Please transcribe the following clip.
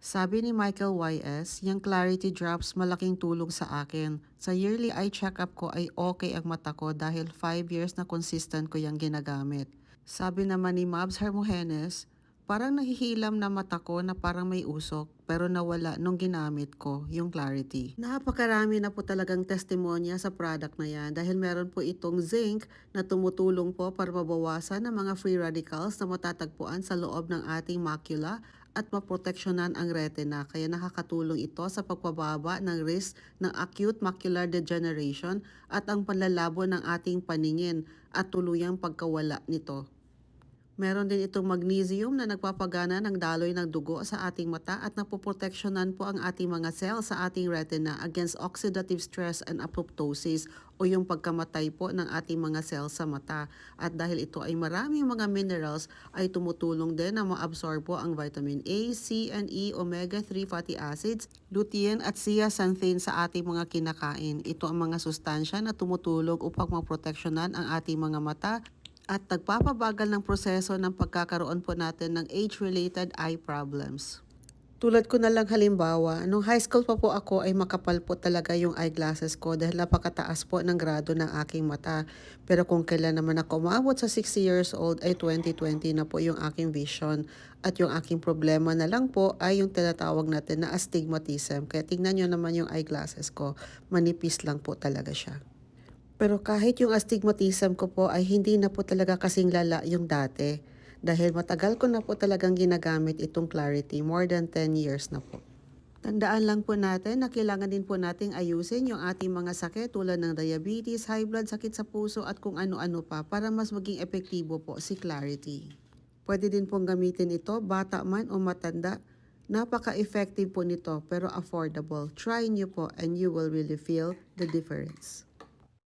Sabi ni Michael Y.S., yung Clarity Drops malaking tulong sa akin. Sa yearly eye check-up ko ay okay ang mata ko dahil 5 years na consistent ko yung ginagamit. Sabi naman ni Mabs Hermogenes, parang nahihilam na mata ko na parang may usok pero nawala nung ginamit ko yung Clarity. Napakarami na po talagang testimonya sa product na yan dahil meron po itong zinc na tumutulong po para mabawasan ng mga free radicals na matatagpuan sa loob ng ating macula at maproteksyonan ang retina kaya nakakatulong ito sa pagpababa ng risk ng acute macular degeneration at ang panlalabo ng ating paningin at tuluyang pagkawala nito. Meron din itong magnesium na nagpapagana ng daloy ng dugo sa ating mata at napoproteksyonan po ang ating mga cells sa ating retina against oxidative stress and apoptosis o yung pagkamatay po ng ating mga cells sa mata. At dahil ito ay maraming mga minerals ay tumutulong din na ma-absorb po ang vitamin A, C, and E, omega-3 fatty acids, lutein at zeaxanthin sa ating mga kinakain. Ito ang mga sustansya na tumutulong upang maproteksyonan ang ating mga mata at nagpapabagal ng proseso ng pagkakaroon po natin ng age-related eye problems. Tulad ko na lang halimbawa, nung high school pa po ako ay makapal po talaga yung eyeglasses ko dahil napakataas po ng grado ng aking mata. Pero kung kailan naman ako umabot sa 60 years old ay 2020 na po yung aking vision. At yung aking problema na lang po ay yung tinatawag natin na astigmatism. Kaya tingnan nyo naman yung eyeglasses ko, manipis lang po talaga siya. Pero kahit yung astigmatism ko po ay hindi na po talaga kasing lala yung dati. Dahil matagal ko na po talagang ginagamit itong Clarity, more than 10 years na po. Tandaan lang po natin na kailangan din po nating ayusin yung ating mga sakit tulad ng diabetes, high blood, sakit sa puso at kung ano-ano pa para mas maging epektibo po si Clarity. Pwede din pong gamitin ito, bata man o matanda. Napaka-effective po nito pero affordable. Try nyo po and you will really feel the difference.